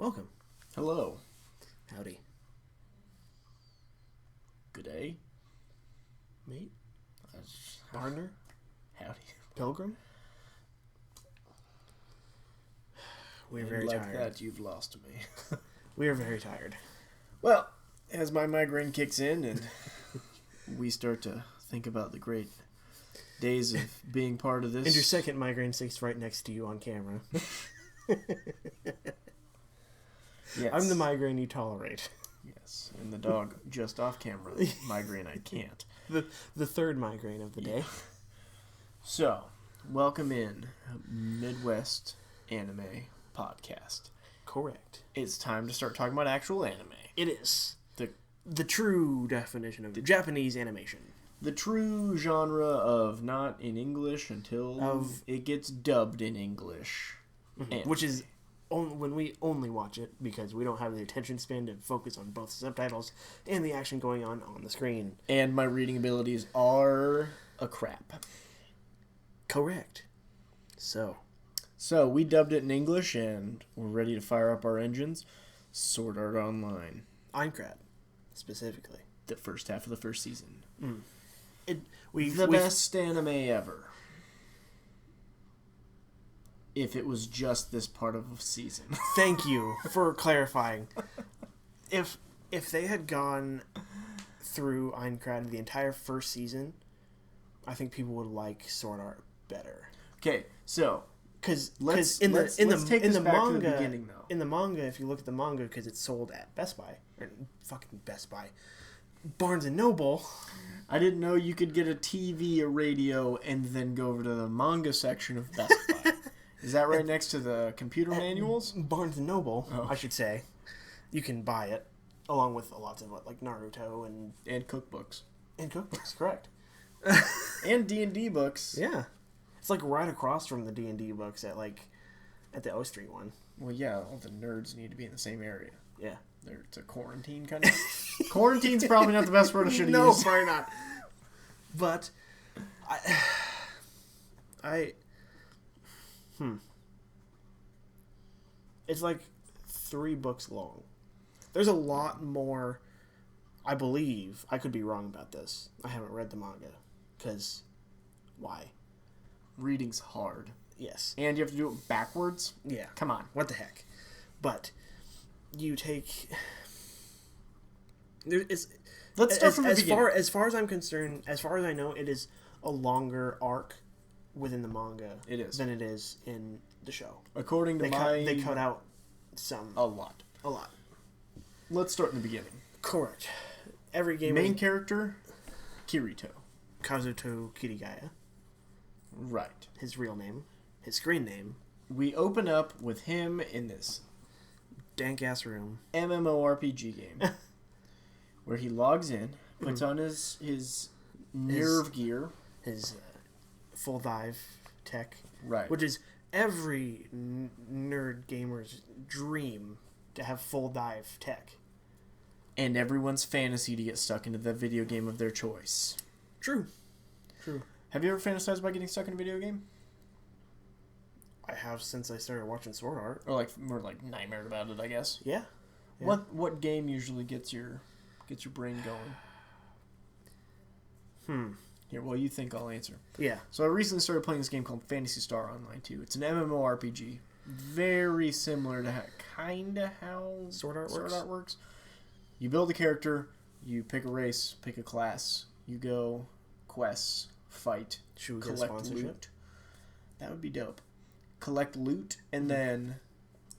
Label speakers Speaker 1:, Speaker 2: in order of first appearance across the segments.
Speaker 1: Welcome.
Speaker 2: Hello.
Speaker 1: Howdy.
Speaker 2: Good day.
Speaker 1: Mate. Partner.
Speaker 2: Howdy.
Speaker 1: Pilgrim. We're very
Speaker 2: like
Speaker 1: tired.
Speaker 2: That, you've lost me.
Speaker 1: We are very tired.
Speaker 2: Well, as my migraine kicks in and we start to think about the great days of being part of this.
Speaker 1: And your second migraine sits right next to you on camera.
Speaker 2: Yes.
Speaker 1: I'm the migraine you tolerate.
Speaker 2: Yes. And the dog just off camera. Migraine I can't.
Speaker 1: The third migraine of the day.
Speaker 2: So, welcome in Midwest Anime Podcast.
Speaker 1: Correct.
Speaker 2: It's time to start talking about actual anime.
Speaker 1: It is. The true definition of Japanese animation.
Speaker 2: The true genre of not in English until it gets dubbed in English.
Speaker 1: Mm-hmm. Which is when we only watch it because we don't have the attention span to focus on both subtitles and the action going on the screen.
Speaker 2: And my reading abilities are a crap.
Speaker 1: Correct. So
Speaker 2: we dubbed it in English and we're ready to fire up our engines. Sword Art Online.
Speaker 1: Aincrad, specifically.
Speaker 2: The first half of the first season.
Speaker 1: The
Speaker 2: best anime ever. If it was just this part of a season.
Speaker 1: Thank you for clarifying. If they had gone through Aincrad the entire first season, I think people would like Sword Art better.
Speaker 2: Okay, so
Speaker 1: because
Speaker 2: let's take this back to the beginning, though.
Speaker 1: In the manga, if you look at the manga, because it's sold at Best Buy or fucking Best Buy, Barnes and Noble.
Speaker 2: I didn't know you could get a TV, a radio, and then go over to the manga section of Best Buy. Is that right next to the computer manuals?
Speaker 1: Barnes and Noble, I should say. You can buy it, along with lots of like Naruto and
Speaker 2: cookbooks.
Speaker 1: And cookbooks, correct.
Speaker 2: And D&D books.
Speaker 1: Yeah. It's like right across from the D&D books at the O Street one.
Speaker 2: Well, yeah, all the nerds need to be in the same area.
Speaker 1: Yeah.
Speaker 2: It's a quarantine kind of... Quarantine's probably not the best word I should use.
Speaker 1: No, probably not. But, it's like 3 books long. There's a lot more, I believe. I could be wrong about this. I haven't read the manga. Because, why?
Speaker 2: Reading's hard.
Speaker 1: Yes.
Speaker 2: And you have to do it backwards?
Speaker 1: Yeah.
Speaker 2: Come on.
Speaker 1: What the heck? But, you take... Let's start from the beginning. As far as I'm concerned, as far as I know, it is a longer arc within the manga than it is in the show.
Speaker 2: According to
Speaker 1: they cut out
Speaker 2: a lot. Let's start in the beginning.
Speaker 1: Correct. Every game
Speaker 2: main character Kirito.
Speaker 1: Kazuto Kirigaya.
Speaker 2: Right.
Speaker 1: His real name, his screen name.
Speaker 2: We open up with him in this
Speaker 1: dank ass room
Speaker 2: MMORPG game. Where he logs in, puts on his nerve gear.
Speaker 1: His full dive tech.
Speaker 2: Right.
Speaker 1: Which is every nerd gamer's dream to have full dive tech.
Speaker 2: And everyone's fantasy to get stuck into the video game of their choice.
Speaker 1: True.
Speaker 2: Have you ever fantasized about getting stuck in a video game?
Speaker 1: I have since I started watching Sword Art.
Speaker 2: Or more nightmared about it, I guess.
Speaker 1: Yeah.
Speaker 2: What game usually gets your brain going? Here, while you think, I'll answer.
Speaker 1: Yeah.
Speaker 2: So I recently started playing this game called Phantasy Star Online 2. It's an MMORPG. Very similar to how
Speaker 1: Sword Art
Speaker 2: works. You build a character, you pick a race, pick a class, you go quests, fight, collect loot. That would be dope. Collect loot, and then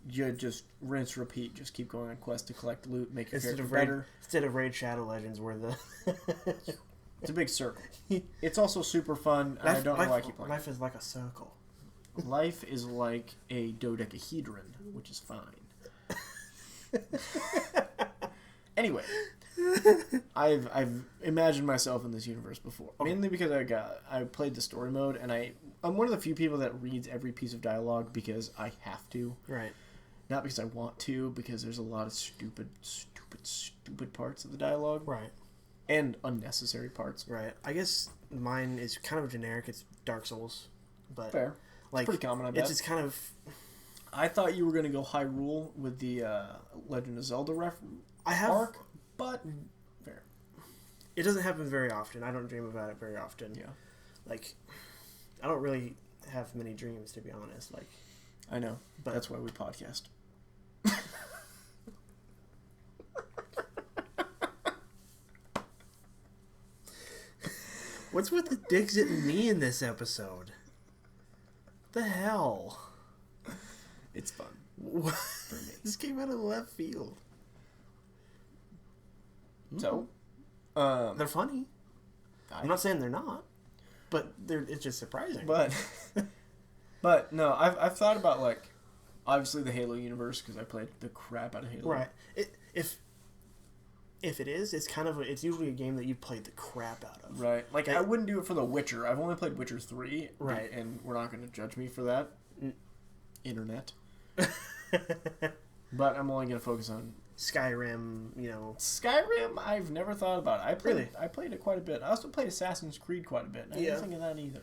Speaker 2: you just rinse, repeat. Just keep going on quests to collect loot, make your character better.
Speaker 1: Instead of Raid Shadow Legends, where the...
Speaker 2: It's a big circle. It's also super fun. I don't know why I keep playing.
Speaker 1: Life is like a circle.
Speaker 2: Life is like a dodecahedron, which is fine. Anyway, I've imagined myself in this universe before. Mainly because I played the story mode, and I'm one of the few people that reads every piece of dialogue because I have to.
Speaker 1: Right.
Speaker 2: Not because I want to, because there's a lot of stupid parts of the dialogue.
Speaker 1: Right.
Speaker 2: And unnecessary parts.
Speaker 1: Right. I guess mine is kind of generic. It's Dark Souls. But
Speaker 2: fair. It's pretty common, I bet.
Speaker 1: It's just kind of...
Speaker 2: I thought you were going to go Hyrule with the Legend of Zelda arc, but fair.
Speaker 1: It doesn't happen very often. I don't dream about it very often.
Speaker 2: Yeah.
Speaker 1: Like, I don't really have many dreams, to be honest. Like,
Speaker 2: I know, but that's why we podcast.
Speaker 1: What's with the Dixit and me in this episode? The hell?
Speaker 2: It's fun.
Speaker 1: For me. This came out of left field.
Speaker 2: So,
Speaker 1: they're funny. I'm not saying they're not, but it's just surprising.
Speaker 2: But no, I've thought about, like, obviously the Halo universe, because I played the crap out of Halo.
Speaker 1: Right. If it is, it's usually a game that you played the crap out of.
Speaker 2: Right. Like, I wouldn't do it for The Witcher. I've only played Witcher 3.
Speaker 1: Right.
Speaker 2: And we're not going to judge me for that. Internet. But I'm only going to focus on
Speaker 1: Skyrim,
Speaker 2: Skyrim, I've never thought about it. I played it quite a bit. I also played Assassin's Creed quite a bit. I didn't think of that either.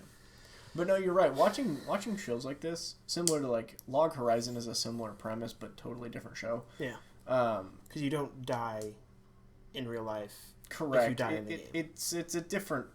Speaker 2: But no, you're right. Watching shows like this, similar to, like, Log Horizon is a similar premise, but totally different show.
Speaker 1: Yeah. Because you don't die in real life.
Speaker 2: Correct.
Speaker 1: If you die in the game.
Speaker 2: It's a different,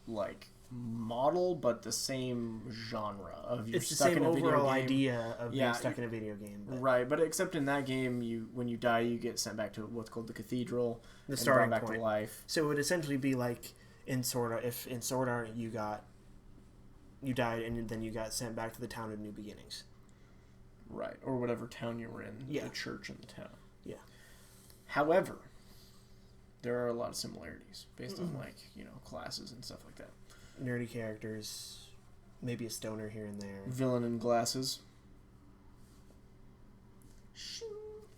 Speaker 2: like, model, but the same genre of you're stuck in a video game. It's the same overall
Speaker 1: idea of being stuck in a video game.
Speaker 2: But. Right, but except in that game, when you die, you get sent back to what's called the cathedral.
Speaker 1: The starting
Speaker 2: back
Speaker 1: point.
Speaker 2: To life.
Speaker 1: So it would essentially be like in Sword Art, if in Sword Art you died and then you got sent back to the town of New Beginnings.
Speaker 2: Right, or whatever town you were in.
Speaker 1: Yeah.
Speaker 2: The church in the town.
Speaker 1: Yeah.
Speaker 2: However, there are a lot of similarities based on, like, classes and stuff like that.
Speaker 1: Nerdy characters, maybe a stoner here and there.
Speaker 2: Villain in glasses.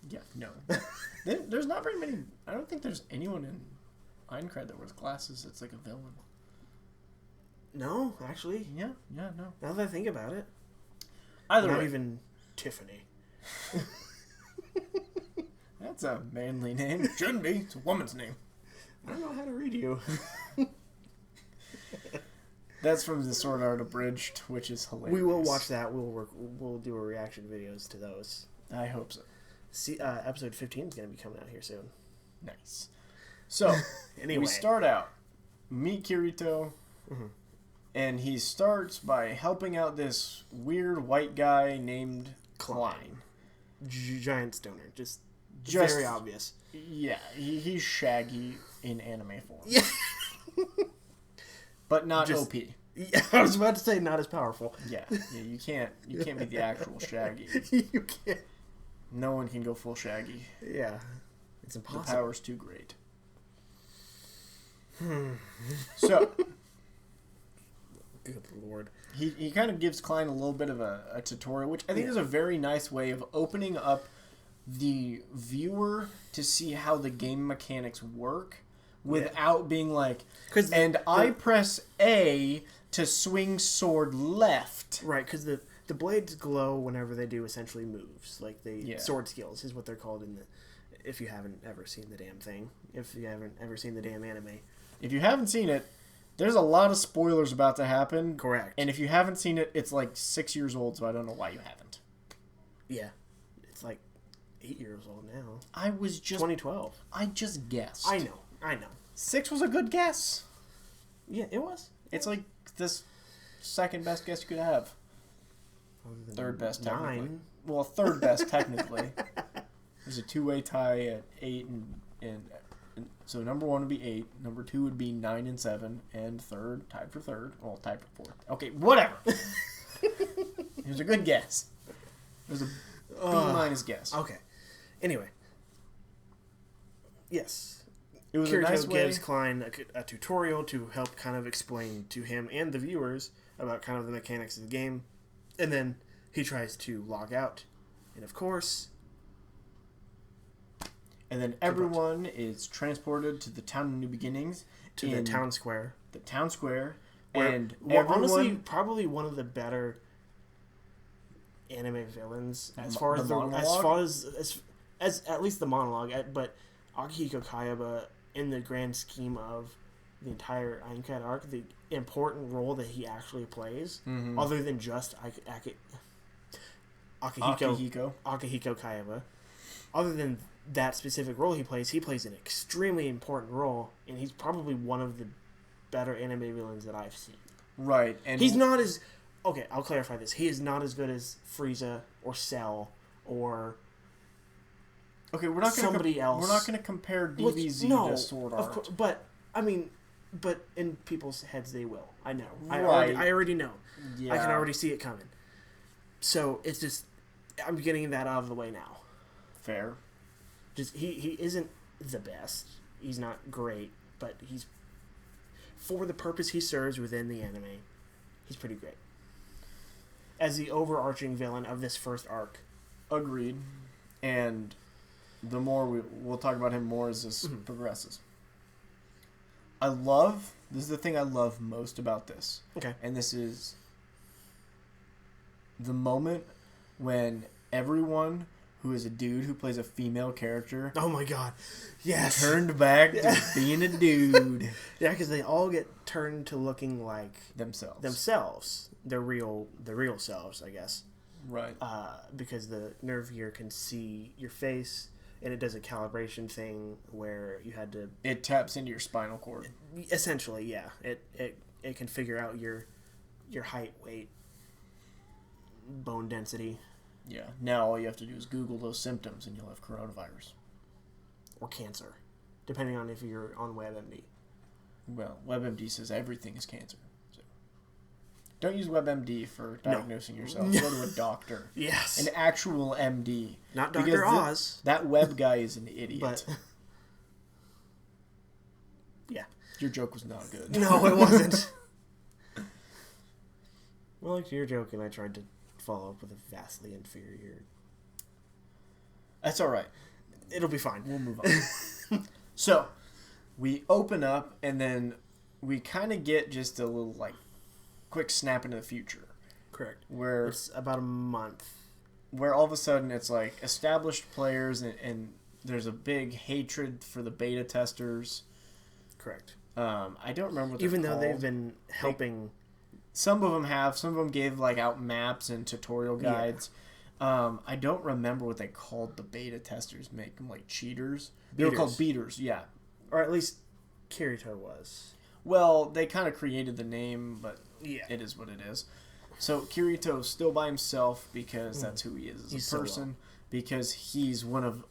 Speaker 2: Yeah, no. There's not very many. I don't think there's anyone in Aincrad that wears glasses that's like a villain.
Speaker 1: No, actually.
Speaker 2: Yeah, no.
Speaker 1: Now that I think about it.
Speaker 2: Either
Speaker 1: not
Speaker 2: way.
Speaker 1: even Tiffany.
Speaker 2: That's a manly name. Shouldn't be. It's a woman's name.
Speaker 1: I don't know how to read you.
Speaker 2: That's from the Sword Art Abridged, which is hilarious.
Speaker 1: We will watch that. We'll do a reaction videos to those.
Speaker 2: I hope so.
Speaker 1: See, episode 15 is going to be coming out here soon.
Speaker 2: Nice. So,
Speaker 1: anyway.
Speaker 2: We start out. Meet Kirito. Mm-hmm. And he starts by helping out this weird white guy named Klein.
Speaker 1: Giant stoner. Just very obvious.
Speaker 2: Yeah, he's Shaggy in anime form.
Speaker 1: Yeah.
Speaker 2: But not OP.
Speaker 1: Yeah, I was about to say not as powerful.
Speaker 2: Yeah, you can't be the actual Shaggy.
Speaker 1: You can't.
Speaker 2: No one can go full Shaggy.
Speaker 1: Yeah. It's impossible.
Speaker 2: The power's too great. So,
Speaker 1: good lord.
Speaker 2: He kind of gives Klein a little bit of a tutorial, which I think is a very nice way of opening up the viewer to see how the game mechanics work without being like, I press A to swing sword left.
Speaker 1: Right, because the blades glow whenever they do essentially moves. Like sword skills is what they're called if you haven't ever seen the damn thing. If you haven't ever seen the damn anime.
Speaker 2: If you haven't seen it, there's a lot of spoilers about to happen.
Speaker 1: Correct.
Speaker 2: And if you haven't seen it, it's like 6 years old, so I don't know why you haven't.
Speaker 1: Yeah. It's like 8 years old now.
Speaker 2: I was just...
Speaker 1: 2012.
Speaker 2: I just guessed.
Speaker 1: I know.
Speaker 2: 6 was a good guess.
Speaker 1: Yeah, it was.
Speaker 2: It's like this second best guess you could have. Third best,
Speaker 1: 9.
Speaker 2: technically. Well, third best, technically. There's a two-way tie at 8 and so number 1 would be 8, number 2 would be 9 and 7, and third, tied for third. Well, tied for fourth. Okay, whatever. It was a good guess. It was a B- guess.
Speaker 1: Okay. Anyway. Yes.
Speaker 2: It was
Speaker 1: Kirito
Speaker 2: a nice way.
Speaker 1: gives Klein a tutorial to help kind of explain to him and the viewers about kind of the mechanics of the game. And then he tries to log out. And of course...
Speaker 2: And then everyone is transported to the town of New Beginnings.
Speaker 1: To the town square.
Speaker 2: The town square.
Speaker 1: And honestly, probably one of the better anime villains as far as at least the monologue. But Akihiko Kayaba, in the grand scheme of the entire Aincrad arc, the important role that he actually plays, other than just Akihiko Kaiba. Other than that specific role he plays an extremely important role, and he's probably one of the better anime villains that I've seen.
Speaker 2: Right, and
Speaker 1: he's not as... Okay, I'll clarify this. He is not as good as Frieza or Cell or...
Speaker 2: Okay, we're not
Speaker 1: somebody else.
Speaker 2: We're not going to compare DBZ to Sword Art.
Speaker 1: Of course, but in people's heads they will. I know.
Speaker 2: Right.
Speaker 1: I already know.
Speaker 2: Yeah.
Speaker 1: I can already see it coming. So it's just... I'm getting that out of the way now.
Speaker 2: Fair.
Speaker 1: Just he isn't the best. He's not great, but he's... For the purpose he serves within the anime, he's pretty great. As the overarching villain of this first arc.
Speaker 2: Agreed. And the more we'll talk about him more as this progresses. This is the thing I love most about this.
Speaker 1: Okay.
Speaker 2: And this is the moment when everyone who is a dude who plays a female character...
Speaker 1: Oh my god. Yes.
Speaker 2: Turned back to being a dude.
Speaker 1: Yeah, because they all get turned to looking like...
Speaker 2: Themselves.
Speaker 1: Their real selves, I guess.
Speaker 2: Right.
Speaker 1: Because the nerve gear can see your face, and it does a calibration thing where you had to...
Speaker 2: It taps into your spinal cord.
Speaker 1: Essentially, yeah. It can figure out your height, weight, bone density.
Speaker 2: Yeah. Now all you have to do is Google those symptoms and you'll have coronavirus.
Speaker 1: Or cancer. Depending on if you're on WebMD.
Speaker 2: Well, WebMD says everything is cancer. So don't use WebMD for diagnosing yourself. Go to a doctor.
Speaker 1: Yes.
Speaker 2: An actual MD.
Speaker 1: Not Dr. Oz.
Speaker 2: That web guy is an idiot.
Speaker 1: But... yeah.
Speaker 2: Your joke was not good.
Speaker 1: No, it wasn't. Well, like your joke, and I tried to follow up with a vastly inferior...
Speaker 2: That's alright.
Speaker 1: It'll be fine.
Speaker 2: We'll move on. So, we open up, and then we kind of get just a little, quick snap into the future.
Speaker 1: Correct.
Speaker 2: Where
Speaker 1: it's about a month.
Speaker 2: Where all of a sudden it's, established players, and there's a big hatred for the beta testers.
Speaker 1: Correct.
Speaker 2: I don't remember what they're
Speaker 1: Even though
Speaker 2: called.
Speaker 1: they've been helping...
Speaker 2: Some of them have. Some of them gave, out maps and tutorial guides. Yeah. I don't remember what they called the beta testers. Make them, cheaters. They were called beaters, yeah.
Speaker 1: Or at least Kirito was.
Speaker 2: Well, they kind of created the name, but
Speaker 1: yeah,
Speaker 2: it is what it is. So Kirito's still by himself because that's who he is as a person. Because he's one of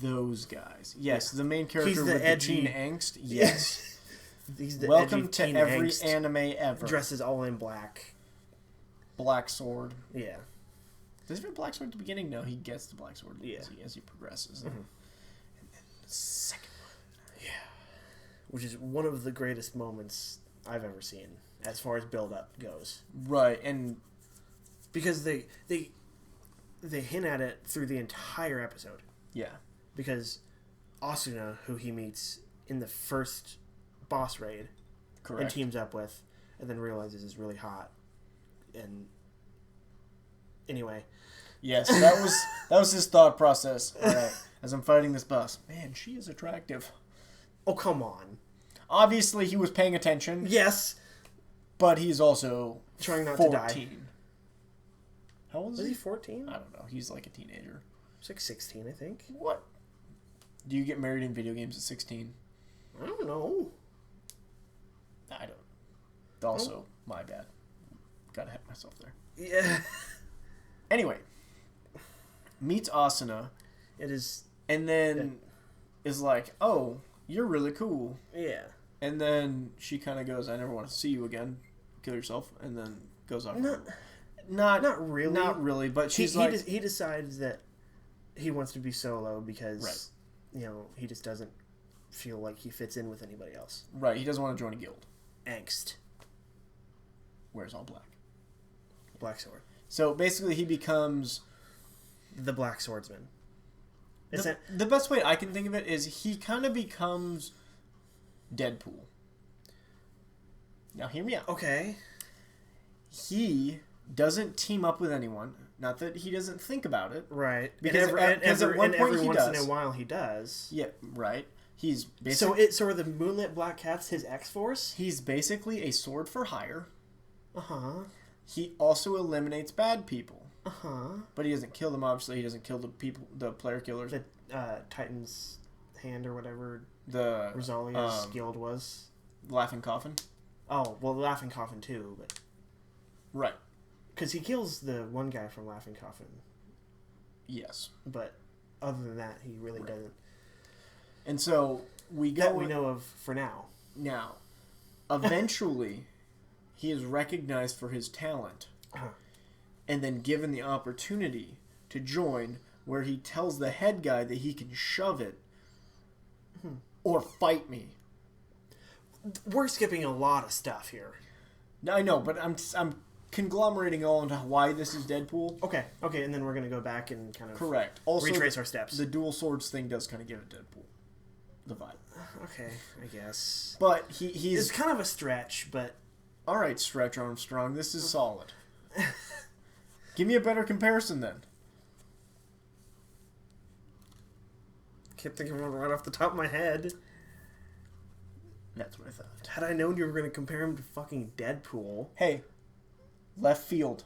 Speaker 2: those guys. Yes, the main character with the teen angst. Yes.
Speaker 1: He's the
Speaker 2: Welcome to every
Speaker 1: angst,
Speaker 2: anime ever.
Speaker 1: Dresses all in black.
Speaker 2: Black sword.
Speaker 1: Yeah.
Speaker 2: Does he have a black sword at the beginning? No, he gets the black sword as he progresses.
Speaker 1: Mm-hmm.
Speaker 2: And then the second one.
Speaker 1: Yeah. Which is one of the greatest moments I've ever seen as far as build-up goes.
Speaker 2: Right, and...
Speaker 1: Because they hint at it through the entire episode.
Speaker 2: Yeah.
Speaker 1: Because Asuna, who he meets in the first boss raid...
Speaker 2: Correct.
Speaker 1: And teams up with, and then realizes is really hot. And... Anyway...
Speaker 2: Yes, that was his thought process. All right, as I'm fighting this boss, man, she is attractive.
Speaker 1: Oh, come on.
Speaker 2: Obviously, he was paying attention.
Speaker 1: Yes,
Speaker 2: but he's also
Speaker 1: trying not
Speaker 2: 14.
Speaker 1: to die.
Speaker 2: How old is he?
Speaker 1: Is he 14?
Speaker 2: I don't know. He's like a teenager.
Speaker 1: He's 16, I think.
Speaker 2: What? Do you get married in video games at 16?
Speaker 1: I don't know.
Speaker 2: I don't. Also, my bad. Gotta have myself there.
Speaker 1: Yeah.
Speaker 2: Anyway. Meets Asuna.
Speaker 1: It is...
Speaker 2: And then is like, oh, you're really cool.
Speaker 1: Yeah.
Speaker 2: And then she kind of goes, I never want to see you again. Kill yourself. And then goes off. Not really. Not really, but she's
Speaker 1: he decides that he wants to be solo because, he just doesn't feel like he fits in with anybody else.
Speaker 2: Right, he doesn't want to join a guild.
Speaker 1: Angst.
Speaker 2: Wears all black.
Speaker 1: Black sword.
Speaker 2: So basically he becomes...
Speaker 1: The Black Swordsman.
Speaker 2: The best way I can think of it is he kind of becomes Deadpool. Now hear me out.
Speaker 1: Okay.
Speaker 2: He doesn't team up with anyone. Not that he doesn't think about it.
Speaker 1: Right.
Speaker 2: Because at one point
Speaker 1: every once in a while he does.
Speaker 2: Yeah, right. He's basically...
Speaker 1: So are the Moonlit Black Cats his X-Force?
Speaker 2: He's basically a sword for hire.
Speaker 1: Uh-huh.
Speaker 2: He also eliminates bad people. But he doesn't kill them, obviously. He doesn't kill the player killers.
Speaker 1: The Titan's Hand or whatever
Speaker 2: the
Speaker 1: Rosalia's guild was.
Speaker 2: Laughing Coffin?
Speaker 1: Oh, well, Laughing Coffin too, but...
Speaker 2: Right.
Speaker 1: Because he kills the one guy from Laughing Coffin.
Speaker 2: Yes.
Speaker 1: But other than that, he really doesn't.
Speaker 2: And so, we
Speaker 1: know of for now.
Speaker 2: Now, eventually, he is recognized for his talent. And then given the opportunity to join, where he tells the head guy that he can shove it or fight me.
Speaker 1: We're skipping a lot of stuff here.
Speaker 2: I know, but I'm conglomerating all into why this is Deadpool.
Speaker 1: Okay, and then we're going to go back and kind of
Speaker 2: correct. Also,
Speaker 1: retrace our steps.
Speaker 2: The dual swords thing does kind of give it Deadpool the vibe.
Speaker 1: Okay, I guess.
Speaker 2: But he's...
Speaker 1: It's kind of a stretch, but...
Speaker 2: All right, Stretch Armstrong, this is solid. Give me a better comparison then.
Speaker 1: Can't think of one right off the top of my head.
Speaker 2: That's what I thought.
Speaker 1: Had I known you were going to compare him to fucking Deadpool...
Speaker 2: Hey, left field.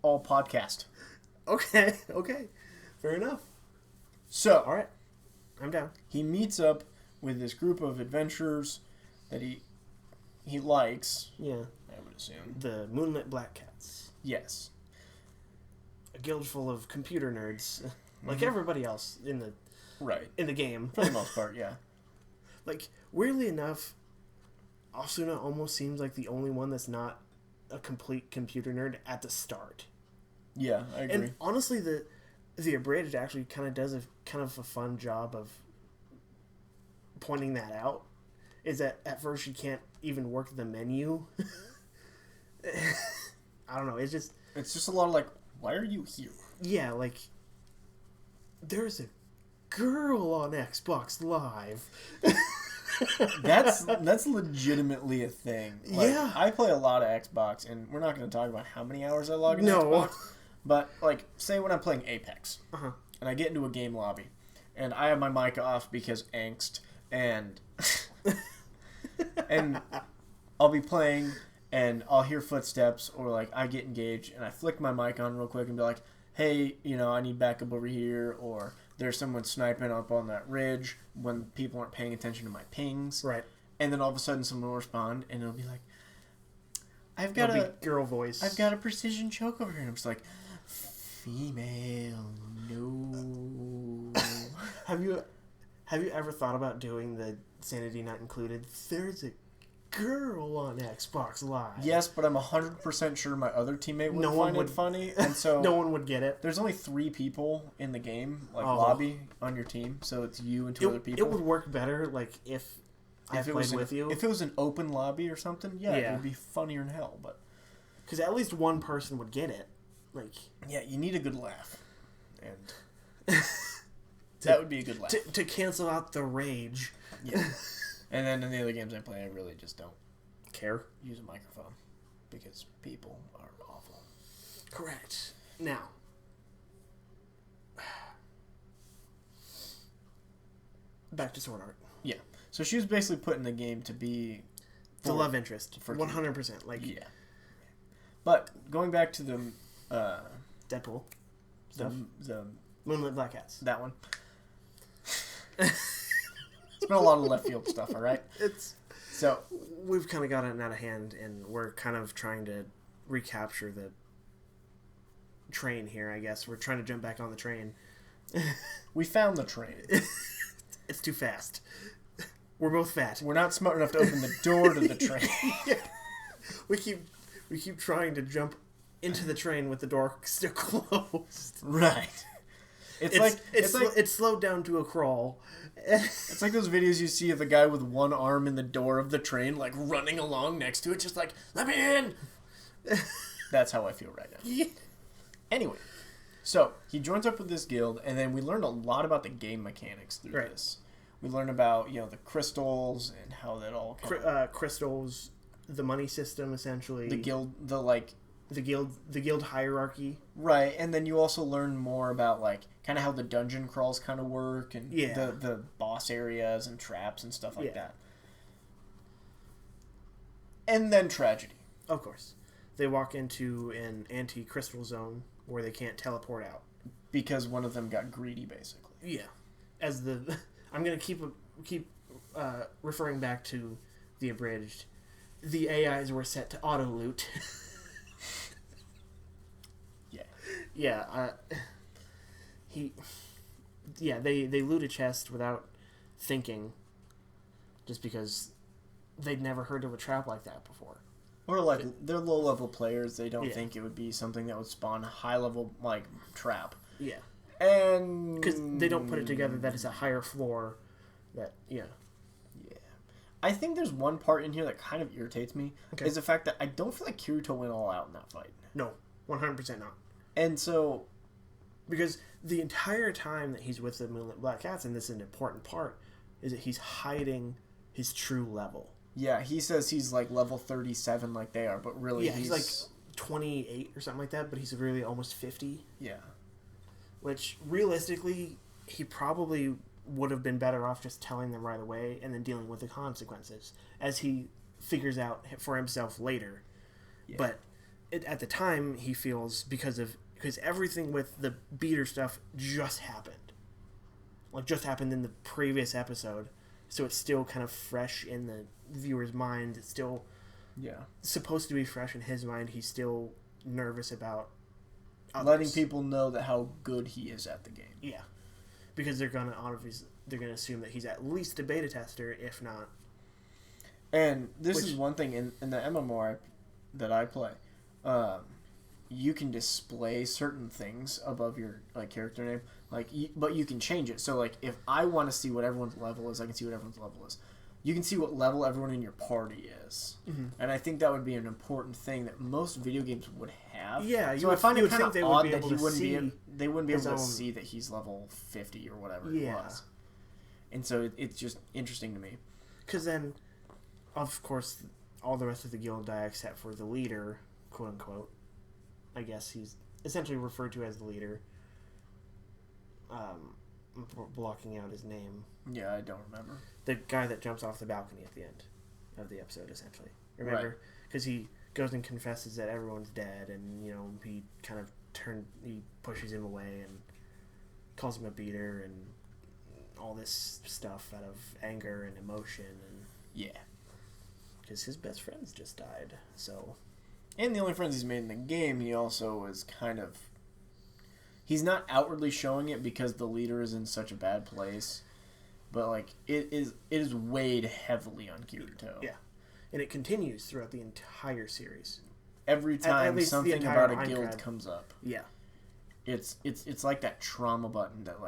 Speaker 2: All podcast.
Speaker 1: Okay. Fair enough.
Speaker 2: So,
Speaker 1: all right. I'm down.
Speaker 2: He meets up with this group of adventurers that he likes.
Speaker 1: Yeah.
Speaker 2: I would assume.
Speaker 1: The Moonlit Black Cats.
Speaker 2: Yes.
Speaker 1: A guild full of computer nerds. Like everybody else in the game.
Speaker 2: For the most part, yeah.
Speaker 1: Like, weirdly enough, Asuna almost seems like the only one that's not a complete computer nerd at the start.
Speaker 2: Yeah, I agree.
Speaker 1: And honestly, the Abraded actually kind of does a fun job of pointing that out. Is that at first she can't even work the menu. I don't know. It's just
Speaker 2: a lot of like, why are you here?
Speaker 1: Yeah, like there's a girl on Xbox Live.
Speaker 2: That's legitimately a thing. Like,
Speaker 1: yeah,
Speaker 2: I play a lot of Xbox, and we're not going to talk about how many hours I log into Xbox. But like, say when I'm playing Apex, and I get into a game lobby, and I have my mic off because angst, and and I'll be playing, and I'll hear footsteps, or like I get engaged, and I flick my mic on real quick and be like, hey, I need backup over here, or there's someone sniping up on that ridge when people aren't paying attention to my pings.
Speaker 1: Right.
Speaker 2: And then all of a sudden someone will respond, and it'll be like, I've got a
Speaker 1: girl voice.
Speaker 2: I've got a precision choke over here. And I'm just like, female, no.
Speaker 1: Have you ever thought about doing the Sanity Not Included? There's a girl on Xbox Live.
Speaker 2: Yes, but I'm 100% sure my other teammate would find it funny, and so
Speaker 1: no one would get it.
Speaker 2: There's only 3 people in the game, lobby on your team, so it's you and 2 other people.
Speaker 1: It would work better, like if I played with you.
Speaker 2: If it was an open lobby or something, it would be funnier than hell. But
Speaker 1: because at least one person would get it, like
Speaker 2: you need a good laugh, and that would be a good laugh
Speaker 1: to cancel out the rage.
Speaker 2: Yeah. And then in the other games I play, I really just don't
Speaker 1: care.
Speaker 2: Use a microphone because people are awful.
Speaker 1: Correct. Now, back to Sword Art.
Speaker 2: Yeah. So she was basically put in the game to be
Speaker 1: the love interest for 100%. Like
Speaker 2: But going back to the
Speaker 1: Deadpool
Speaker 2: stuff,
Speaker 1: the Moonlit Black Cats,
Speaker 2: that one. It's been a lot of left field stuff, all right? So
Speaker 1: we've kind of gotten out of hand, and we're kind of trying to recapture the train here, I guess. We're trying to jump back on the train.
Speaker 2: We found the train.
Speaker 1: It's too fast. We're both fat.
Speaker 2: We're not smart enough to open the door to the train.
Speaker 1: We keep trying to jump into the train with the door still closed.
Speaker 2: Right.
Speaker 1: It's slowed down to a crawl.
Speaker 2: It's like those videos you see of the guy with one arm in the door of the train, like running along next to it, just like, let me in! That's how I feel right now.
Speaker 1: Yeah.
Speaker 2: Anyway, so he joins up with this guild, and then we learned a lot about the game mechanics through this. We learned about, the crystals and how that all
Speaker 1: crystals, the money system, essentially.
Speaker 2: The guild,
Speaker 1: the guild hierarchy.
Speaker 2: Right, and then you also learn more about, kind of how the dungeon crawls kind of work, and the boss areas and traps and stuff like that. And then tragedy.
Speaker 1: Of course. they walk into an anti-crystal zone where they can't teleport out
Speaker 2: because one of them got greedy, basically.
Speaker 1: Yeah, as the I'm gonna keep referring back to the abridged. The AIs were set to auto loot. Yeah. They loot a chest without thinking, just because they'd never heard of a trap like that before.
Speaker 2: Or like they're low level players, they don't think it would be something that would spawn a high level like trap.
Speaker 1: Yeah,
Speaker 2: and
Speaker 1: because they don't put it together that it's a higher floor. Yeah.
Speaker 2: I think there's one part in here that kind of irritates me is the fact that I don't feel like Kirito went all out in that fight.
Speaker 1: No, 100% not.
Speaker 2: And so,
Speaker 1: because the entire time that he's with the Moonlit Black Cats, and this is an important part, is that he's hiding his true level.
Speaker 2: Yeah, he says he's like level 37 like they are, but really
Speaker 1: he's like 28 or something like that, but he's really almost 50.
Speaker 2: Yeah.
Speaker 1: Which, realistically, he probably would have been better off just telling them right away and then dealing with the consequences as he figures out for himself later. Yeah. But at the time, he feels because everything with the beater stuff just happened. Like, just happened in the previous episode. So it's still kind of fresh in the viewer's mind. It's still supposed to be fresh in his mind. He's still nervous about others.
Speaker 2: Letting people know that how good he is at the game.
Speaker 1: Yeah. Because they're gonna assume that he's at least a beta tester, if not.
Speaker 2: And this is one thing in the MMO that I play. You can display certain things above your character name, but you can change it. So like, if I want to see what everyone's level is, I can see what everyone's level is. You can see what level everyone in your party is, and I think that would be an important thing that most video games would have.
Speaker 1: Yeah,
Speaker 2: so I find it kind of odd that they wouldn't be able to see that he's level 50 or whatever it was. And so it's just interesting to me.
Speaker 1: Because then, of course, all the rest of the guild die except for the leader, quote unquote. I guess he's essentially referred to as the leader. I'm blocking out his name.
Speaker 2: Yeah, I don't remember.
Speaker 1: The guy that jumps off the balcony at the end of the episode, essentially. Remember? Because he goes and confesses that everyone's dead, and, he kind of he pushes him away and calls him a beater and all this stuff out of anger and emotion. And
Speaker 2: yeah.
Speaker 1: Because his best friends just died, so...
Speaker 2: And the only friends he's made in the game, he also is kind of... He's not outwardly showing it because the leader is in such a bad place, but it is weighed heavily on Kirito.
Speaker 1: Yeah, and it continues throughout the entire series.
Speaker 2: Every time something about a guild comes up, it's like that trauma button that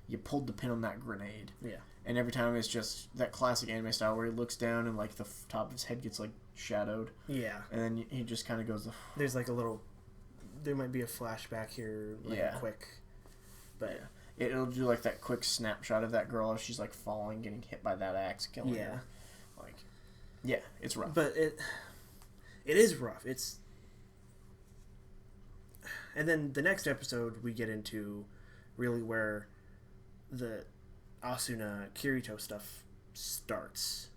Speaker 2: you pulled the pin on that grenade. Yeah, and every time it's just that classic anime style where he looks down and the top of his head gets shadowed. Yeah, and then he just kind of goes.
Speaker 1: There's a little. There might be a flashback here, quick, but
Speaker 2: it'll do that quick snapshot of that girl as she's falling, getting hit by that axe, killing her. It's rough.
Speaker 1: But it is rough. And then the next episode we get into really where the Asuna Kirito stuff starts.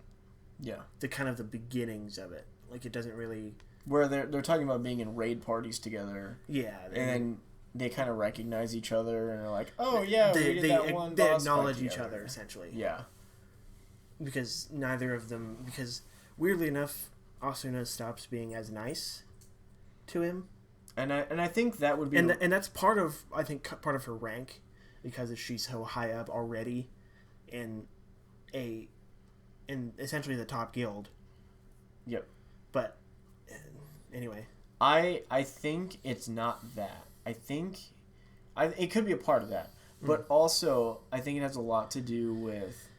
Speaker 1: Yeah, the beginnings of it. It doesn't really.
Speaker 2: Where they're talking about being in raid parties together.
Speaker 1: Yeah.
Speaker 2: And they kind of recognize each other and they're like, oh, yeah, we did that one
Speaker 1: They acknowledge each other, essentially.
Speaker 2: Yeah.
Speaker 1: Because neither of them... Because, weirdly enough, Asuna stops being as nice to him.
Speaker 2: And I think that would be...
Speaker 1: And that's part of her rank, because she's so high up already in essentially the top guild.
Speaker 2: Yep.
Speaker 1: But... Anyway,
Speaker 2: I think it's not that. I think it could be a part of that, but also I think it has a lot to do with.